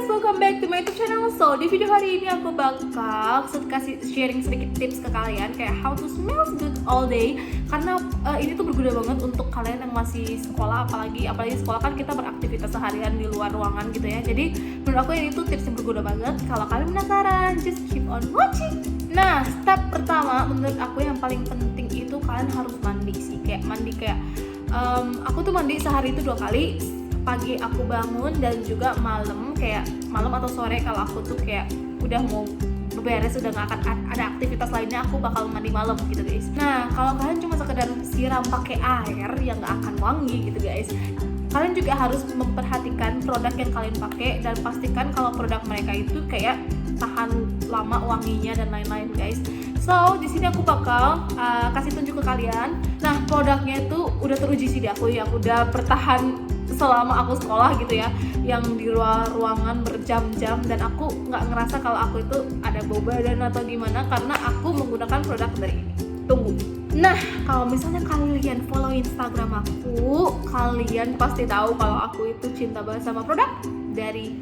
guys, welcome back to my YouTube channel. So di video hari ini aku bakal kasih sharing sedikit tips ke kalian kayak how to smell good all day. Karena ini tuh berguna banget untuk kalian yang masih sekolah, apalagi sekolah kan kita beraktivitas seharian di luar ruangan gitu ya. Jadi menurut aku ini tuh tips yang berguna banget. Kalau kalian penasaran, just keep on watching. Nah, step pertama menurut aku yang paling penting itu kalian harus mandi sih. Kayak mandi kayak aku tuh mandi sehari itu 2 kali. Pagi aku bangun dan juga malam, kayak malam atau sore kalau aku tuh kayak udah mau beres, udah gak akan ada aktivitas lainnya, aku bakal mandi malam gitu guys. Nah, kalau kalian cuma sekedar siram pakai air yang gak akan wangi gitu guys, kalian juga harus memperhatikan produk yang kalian pakai dan pastikan kalau produk mereka itu kayak tahan lama wanginya dan lain-lain guys. So di sini aku bakal kasih tunjuk ke kalian. Nah, produknya itu udah teruji sih di aku yang udah bertahan selama aku sekolah gitu ya, yang di luar ruangan berjam-jam, dan aku nggak ngerasa kalau aku itu ada bau badan atau gimana karena aku menggunakan produk dari ini. Tunggu. Nah, kalau misalnya kalian follow Instagram aku, kalian pasti tahu kalau aku itu cinta banget sama produk dari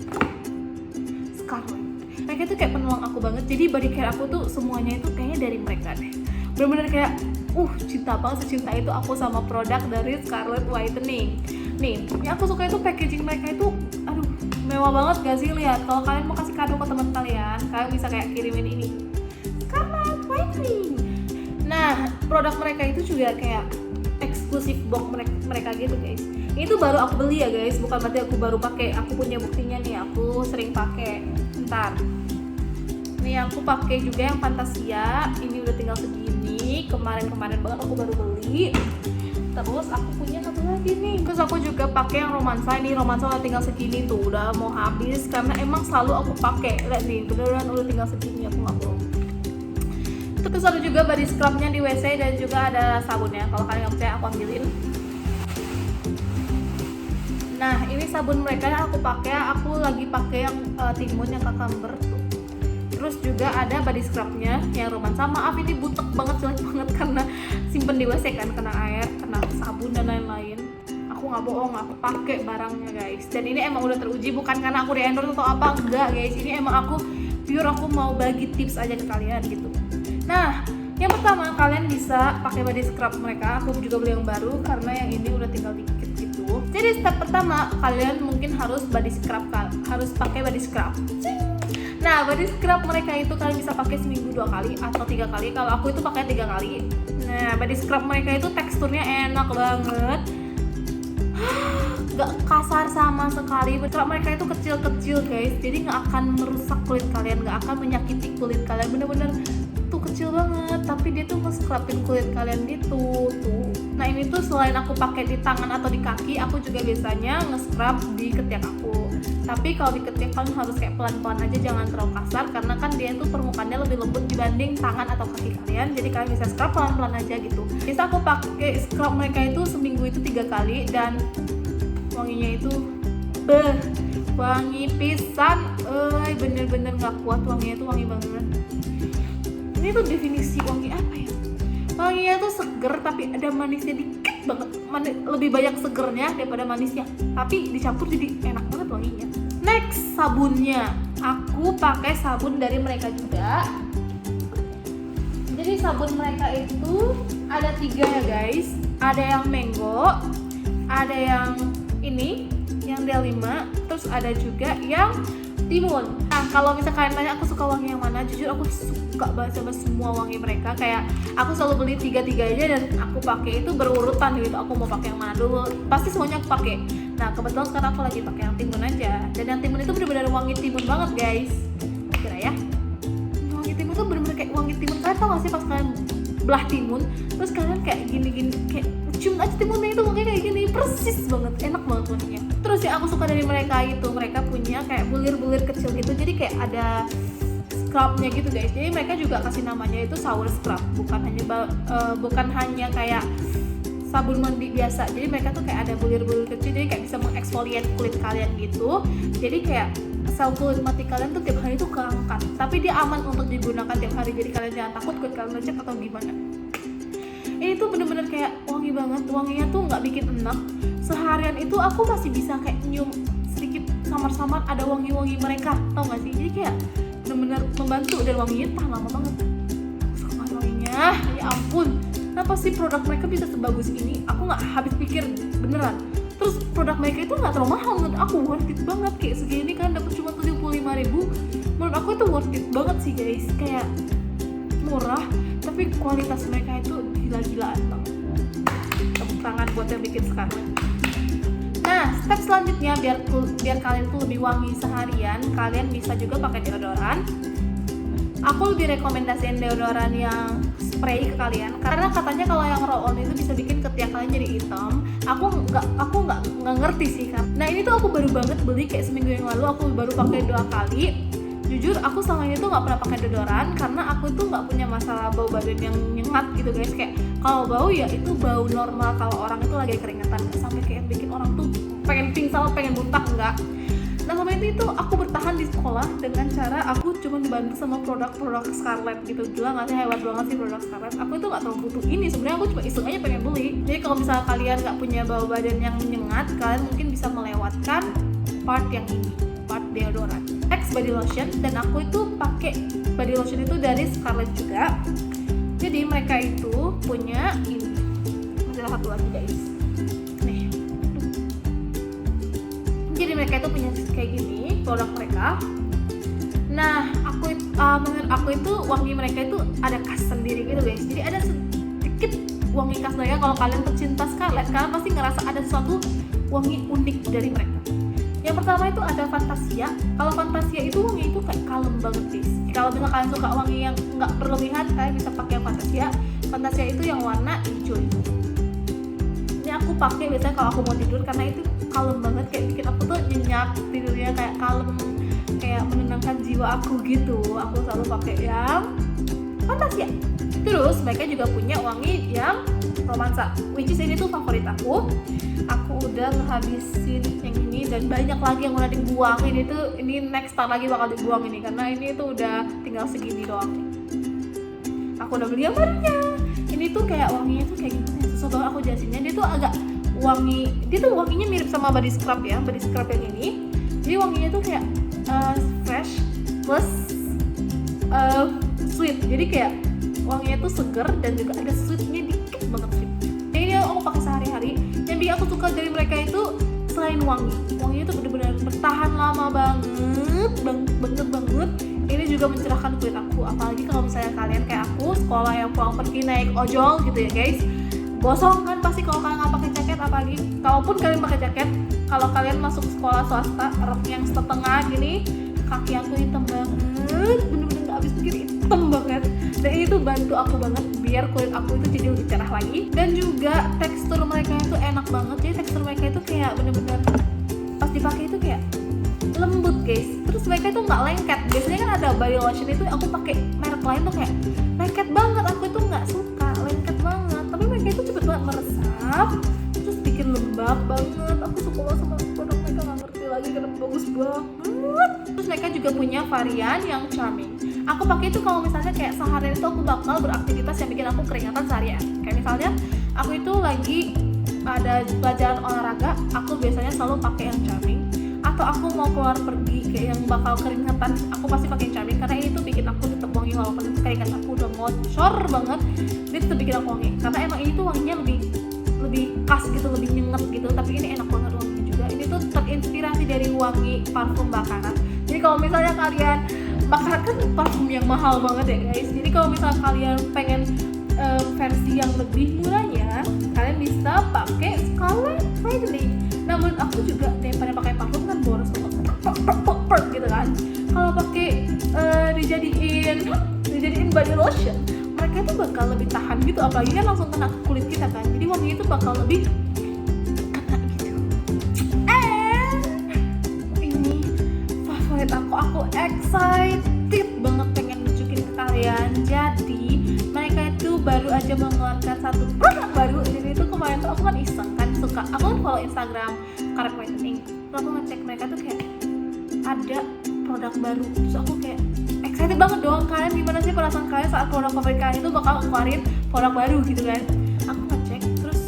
Scarlett. Mereka itu kayak penolong aku banget. Jadi body care aku tuh semuanya itu kayaknya dari mereka deh. Bener-bener kayak cinta banget, secinta itu aku sama produk dari Scarlett Whitening. Nih, yang aku suka itu packaging mereka itu mewah banget gak sih? Lihat, kalau kalian mau kasih kado ke teman kalian bisa kayak kirimin ini Scarlett Whitening. Nah, produk mereka itu juga kayak eksklusif box mereka gitu guys. Ini tuh baru aku beli ya guys, bukan berarti aku baru pakai. Aku punya buktinya nih, aku sering pakai. Bentar. Nih aku pakai juga yang Fantasia, ini udah tinggal segini. Kemarin banget aku baru beli. Terus aku punya satu lagi nih. Terus aku juga pakai yang Romansa. Ini Romansa udah tinggal segini tuh, udah mau habis karena emang selalu aku pakai. Lihat nih, beneran udah tinggal segini, aku nggak bohong. Terus ada juga body scrubnya di WC dan juga ada sabunnya. Kalau kalian nggak percaya, aku ambilin. Nah, ini sabun mereka yang aku pakai. Aku lagi pakai yang timun yang cucumber tuh. Terus juga ada body scrubnya yang Romansa. Maaf ini butek banget, jelek banget karena simpen di WC kan, kena air, kena sabun dan lain-lain. Aku nggak bohong, aku pakai barangnya guys. Dan ini emang udah teruji, bukan karena aku di endorse atau apa, enggak guys. Ini emang aku pure, aku mau bagi tips aja ke kalian gitu. Nah, yang pertama kalian bisa pakai body scrub mereka. Aku juga beli yang baru karena yang ini udah tinggal dikit gitu. Jadi step pertama kalian mungkin harus pakai body scrub. Nah, body scrub mereka itu kalian bisa pakai seminggu 2 kali atau 3 kali. Kalau aku itu pakai 3 kali. Nah, body scrub mereka itu teksturnya enak banget, gak kasar sama sekali. Scrub mereka itu kecil-kecil guys, jadi gak akan merusak kulit kalian, gak akan menyakiti kulit kalian. Bener-bener tuh kecil banget, tapi dia tuh nge-scrubin kulit kalian gitu tuh. Nah, ini tuh selain aku pakai di tangan atau di kaki, aku juga biasanya nge-scrub di ketiak aku. Tapi kalau di ketiak kalian harus kayak pelan-pelan aja, jangan terlalu kasar karena kan dia tuh permukaannya lebih lembut dibanding tangan atau kaki kalian. Jadi kalian bisa scrub pelan-pelan aja gitu. Bisa aku pakai scrub mereka itu seminggu itu 3 kali dan wanginya itu wangi pisan, bener-bener nggak kuat, wanginya tuh wangi banget. Ini tuh definisi wangi apa ya? Wanginya tuh seger tapi ada manisnya dikit banget, lebih banyak segernya daripada manisnya, tapi dicampur jadi enak banget wanginya. Next, sabunnya. Aku pakai sabun dari mereka juga. Jadi sabun mereka itu ada 3 ya guys. Ada yang mango, ada yang ini, yang D5, terus ada juga yang timun. Nah, kalau misalnya kalian tanya aku suka wangi yang mana, jujur aku suka banget sama semua wangi mereka. Kayak aku selalu beli 3-3 dan aku pakai itu berurutan gitu. Aku mau pakai yang mana dulu, pasti semuanya aku pakai. Nah, kebetulan sekarang aku lagi pakai yang timun aja. Dan yang timun itu benar-benar wangi timun banget guys. Kira ya, wangi timun tuh benar-benar kayak wangi timun. Kalian tau gak sih pas kalian belah timun, terus kalian kayak gini-gini, kayak cium aja timunnya itu wanginya kayak gini, persis banget, enak banget wanginya. Terus yang aku suka dari mereka itu, mereka punya kayak bulir-bulir kecil gitu, jadi kayak ada scrubnya gitu guys. Jadi mereka juga kasih namanya itu shower scrub, bukan hanya kayak sabun mandi biasa. Jadi mereka tuh kayak ada bulir-bulir kecil, jadi kayak bisa mengeksfoliate kulit kalian gitu. Jadi kayak sel kulit mati kalian tuh tiap hari tuh keangkat, tapi dia aman untuk digunakan tiap hari. Jadi kalian jangan takut kulit kalian lecet atau gimana. Ini tuh bener-bener kayak wangi banget, wanginya tuh nggak bikin enak. Seharian itu aku masih bisa kayak nyium sedikit samar-samar ada wangi-wangi mereka, tau gak sih? Jadi kayak bener-bener membantu dan wanginya tahan lama banget. Aku suka banget wanginya, ya ampun. Kenapa sih produk mereka bisa sebagus ini? Aku nggak habis pikir beneran. Terus produk mereka itu nggak terlalu mahal menurut aku, worth it banget. Kayak segini kan dapat cuma 75.000. Menurut aku itu worth it banget sih guys. Kayak murah, tapi kualitas mereka itu gila-gilaan banget. Tepuk tangan buat yang bikin sekarang. Nah, step selanjutnya biar kalian tuh lebih wangi seharian, kalian bisa juga pakai deodoran. Aku lebih rekomendasiin deodoran yang spray ke kalian karena katanya kalau yang roll on itu bisa bikin ketiak kalian jadi hitam. Aku nggak ngerti sih kan. Nah ini tuh aku baru banget beli kayak seminggu yang lalu, aku baru pakai 2 kali. Jujur aku selama ini tuh nggak pernah pakai deodoran karena aku tuh nggak punya masalah bau badan yang nyengat gitu guys. Kayak kalau bau ya itu bau normal kalau orang itu lagi keringetan, nggak sampai kayak bikin orang tuh pengen pingsan, pengen muntah, enggak. Nah selama itu aku bertahan di sekolah dengan cara aku cuma dibantu sama produk-produk Scarlett gitu. Gila gak sih, hebat banget sih produk Scarlett. Aku itu gak terlalu butuh ini, sebenarnya aku cuma iseng aja pengen beli. Jadi kalau misalnya kalian gak punya bau badan yang menyengat, kalian mungkin bisa melewatkan part yang ini, part deodoran. Next body lotion, dan aku itu pakai body lotion itu dari Scarlett juga. Jadi mereka itu punya ini, masih satu lagi guys. Jadi mereka itu punya kayak gini produk mereka. Nah, menurut aku itu wangi mereka itu ada khas sendiri gitu guys. Jadi ada sedikit wangi khas mereka. Kalau kalian pecinta Scarlett, kalian pasti ngerasa ada sesuatu wangi unik dari mereka. Yang pertama itu ada Fantasia. Kalau Fantasia itu wangi itu kayak kalem banget guys. Kalau misalnya kalian suka wangi yang nggak berlebihan, kalian bisa pakai Fantasia. Fantasia itu yang warna hijau itu. Ini aku pakai biasanya kalau aku mau tidur karena itu kalem banget, kayak bikin aku tuh nyenyak tidurnya, kayak kalem, kayak menenangkan jiwa aku gitu. Aku selalu pakai yang Fantasia. Terus mereka juga punya wangi yang romansa, which is ini tuh favorit aku. Aku udah ngehabisin yang ini dan banyak lagi yang udah dibuang. Ini next time lagi bakal dibuang ini karena ini tuh udah tinggal segini doang. Aku udah beli yang barunya. Ini tuh kayak wanginya tuh kayak gimana? Susah banget aku jelasinnya. Dia tuh agak wangi, dia tuh wanginya mirip sama body scrub ya, body scrub yang ini. Jadi wanginya tuh kayak fresh plus sweet. Jadi kayak wanginya tuh seger dan juga ada sweetnya dikit banget sih. Ini aku pakai sehari-hari. Yang bikin aku suka dari mereka itu selain wanginya tuh bener-bener bertahan lama banget. Ini juga mencerahkan kulit aku, apalagi kalau misalnya kalian kayak aku sekolah yang pulang pergi naik ojol gitu ya guys. Gosong kan pasti kalau kalian nggak pakai jaket, apalagi kalaupun kalian pakai jaket, kalau kalian masuk sekolah swasta rok yang setengah gini, kaki aku hitam banget, bener-bener nggak habis pikir, hitam banget. Dan ini tuh bantu aku banget biar kulit aku itu jadi lebih cerah lagi. Dan juga tekstur mereka itu enak banget, jadi tekstur mereka itu kayak bener-bener pas dipakai itu kayak lembut guys. Terus mereka itu nggak lengket. Biasanya kan ada body lotion itu aku pakai merek lain tuh kayak lengket banget, aku itu nggak suka lengket banget. Tapi mereka itu cepet banget meresap, terus bikin lembab banget. Aku suka banget sama produk mereka, nggak ngerti lagi kenapa bagus banget. Terus mereka juga punya varian yang charming. Aku pakai itu kalau misalnya kayak seharian itu aku bakal beraktivitas yang bikin aku keringatan seharian. Kayak misalnya aku itu lagi ada pelajaran olahraga, aku biasanya selalu pakai yang charming. Atau aku mau keluar pergi kayak yang bakal keringatan, aku pasti pakai charming karena ini tuh bikin aku tetap wangi walaupun keringat aku udah ngocor banget, dia tetap bikin aku wangi karena emang ini tuh wanginya lebih khas gitu, lebih nyengat gitu, tapi ini enak banget wanginya juga. Ini tuh terinspirasi dari wangi parfum bakaran. Jadi kalau misalnya kalian bakaran kan parfum yang mahal banget ya guys, jadi kalau misalnya kalian pengen versi yang lebih murahnya, kalian bisa pakai Scarlett Whitening. Nah menurut aku juga daripada pakai parfum kan boros banget gitu kan. Kalau pakai dijadiin body lotion, mereka itu bakal lebih tahan gitu, apalagi kan langsung kena ke kulit kita kan. Jadi wanginya itu bakal lebih kena gitu. Ini favorit aku excited banget pengen nunjukin ke kalian. Jadi mereka itu baru aja mengeluarkan satu produk baru. Jadi itu kemarin tuh aku kan iseng kan, suka aku kan follow Instagram Scarlett Whitening, terus aku ngecek mereka tuh kayak ada produk baru, terus aku kayak excited banget dong. Kalian gimana sih perasaan kalian saat produk favorit kalian itu bakal ngeluarin produk baru gitu kan? Aku ngecek, terus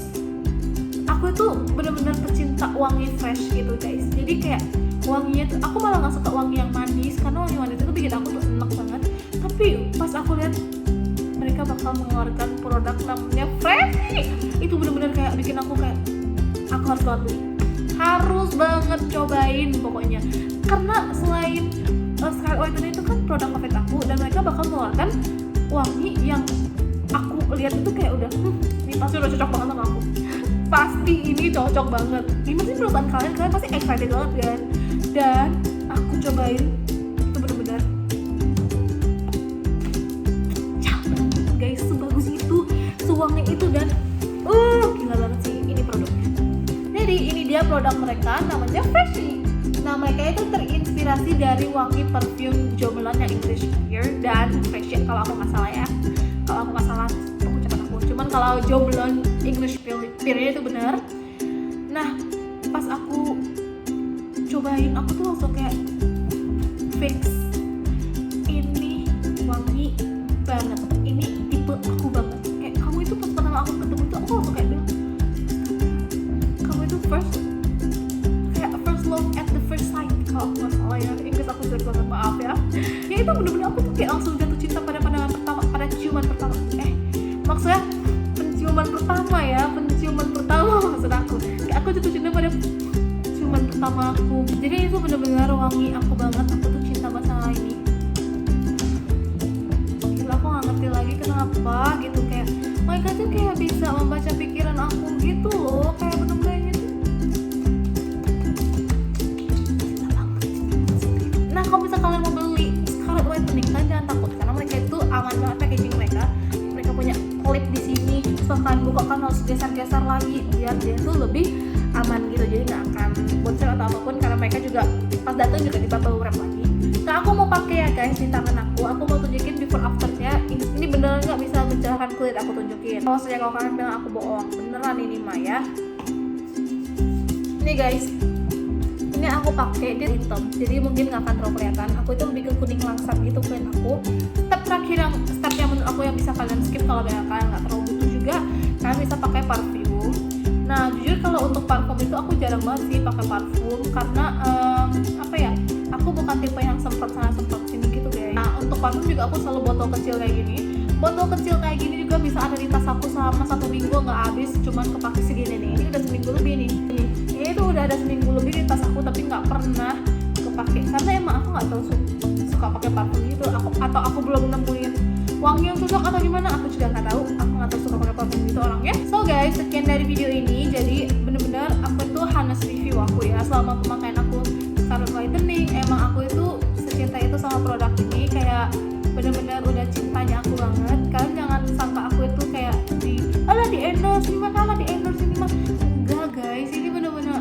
aku itu bener-bener pecinta wangi fresh gitu guys. Jadi kayak wanginya tuh aku malah nggak suka wangi yang manis karena wangi manis itu bikin aku tuh enak banget. Tapi pas aku lihat mereka bakal mengeluarkan produk namanya Freshly, itu bener-bener kayak bikin aku kayak aku harus banget beli, harus banget cobain pokoknya. Karena selain Scarlet Whitening itu kan produk favorit aku, dan mereka bakal mengeluarkan wangi yang aku lihat itu kayak udah ini pasti udah cocok banget sama aku, pasti ini cocok banget. Gimana sih perasaan kalian pasti excited banget kan? Dan aku cobain itu bener-bener guys, sebagus itu, sewangi itu, dan gila banget sih ini produknya. Jadi ini dia produk mereka namanya Freshly. Nah mereka itu terinspirasi dari wangi perfume Jo Malone yang English Pear dan Freshly kalau aku nggak salah ya. Kalau aku nggak salah pengucapan aku. Cuman kalau Jo Malone English Pear-nya itu benar. Nah pas aku cobain aku tuh langsung kayak fix ini wangi banget. Ini tipe aku banget. Kayak kamu itu pas pertama aku ketemu itu aku langsung kayak bilang kamu itu first love at the first sight kalau aku nggak salah ya. Inggris aku jelek banget, maaf ya. Ya itu bener-bener aku tuh kayak langsung jatuh cinta pada pandangan pertama, pada ciuman pertama. Maksudnya penciuman pertama ya, penciuman pertama maksud aku. Kayak aku jatuh cinta pada ciuman pertama aku. Jadi itu bener-bener wangi aku banget. Aku tuh cinta banget sama ini. Gila, aku nggak ngerti lagi kenapa gitu, kayak mereka tuh kayak bisa membaca pikiran aku gitu loh. Kayak bener-bener ini tuh. Nah kalau bisa kalian mau beli Scarlet Whitening, kalian jangan takut karena mereka itu aman banget packaging mereka. Mereka punya klip di sini, misalkan buka kan harus geser-geser lagi biar dia tuh lebih aman gitu, jadi nggak akan bocor atau apapun, karena mereka juga pas datang juga di bubble wrap lagi. Nah aku mau pakai ya guys di tangan aku mau tunjukin before afternya. Ini beneran nggak bisa mencerahkan kulit, aku tunjukin. Kalau kalian bilang aku bohong, beneran ini mah ya. Ini guys, ini aku pakai dia hitam, jadi mungkin nggak akan terlalu kelihatan. Aku itu lebih ke kuning langsat gitu kulit aku. Step yang menurut aku yang bisa kalian skip kalau kalian nggak terlalu butuh juga, kalian bisa pakai parfum. Nah jujur kalau untuk parfum itu aku jarang banget sih pakai parfum karena apa ya, aku bukan tipe yang semprot sana semprot sini gitu guys. Nah untuk parfum juga aku selalu botol kecil kayak gini. Botol kecil kayak gini juga bisa ada di tas aku selama 1 minggu nggak habis, cuman kepake segini nih. Ini udah seminggu lebih nih. Ini tuh udah ada seminggu lebih di tas aku tapi nggak pernah kepake karena emang aku nggak terlalu suka pakai parfum gitu. Aku belum nemuin wangi yang cocok atau gimana, aku juga nggak tahu. Aku nggak terlalu suka pakai parfum gitu orangnya. So guys, sekian dari video ini. Jadi bener-bener aku tuh honest review aku ya selama pemakaian aku Scarlet Whitening. Emang aku itu secinta itu sama produk ini, kayak bener-bener udah cintanya aku banget. Kalian jangan sangka aku itu kayak di endorse ini mah, di endorse ini mah. Enggak guys, ini bener-bener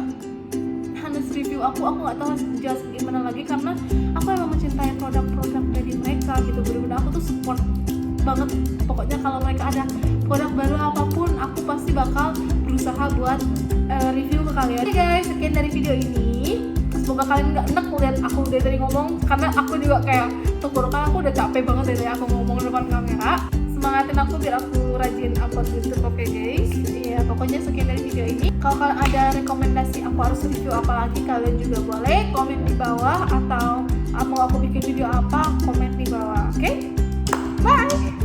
honest review aku nggak tahu jelas gimana lagi karena aku emang mencintai produk-produk dari mereka gitu. Bener-bener aku tuh support banget. Pokoknya kalau mereka ada produk baru apapun, aku pasti bakal berusaha buat review ke kalian. Oke guys, sekian dari video ini. Semoga kalian nggak enek lihat aku dari tadi ngomong, karena aku juga kayak tenggorokan aku udah capek banget dari aku ngomong depan kamera. Semangatin aku biar aku rajin upload YouTube, oke guys? Iya, pokoknya sekian dari video ini. Kalau kalian ada rekomendasi aku harus review apa lagi, kalian juga boleh komen di bawah, atau mau aku bikin video apa, komen di bawah, oke? Bye!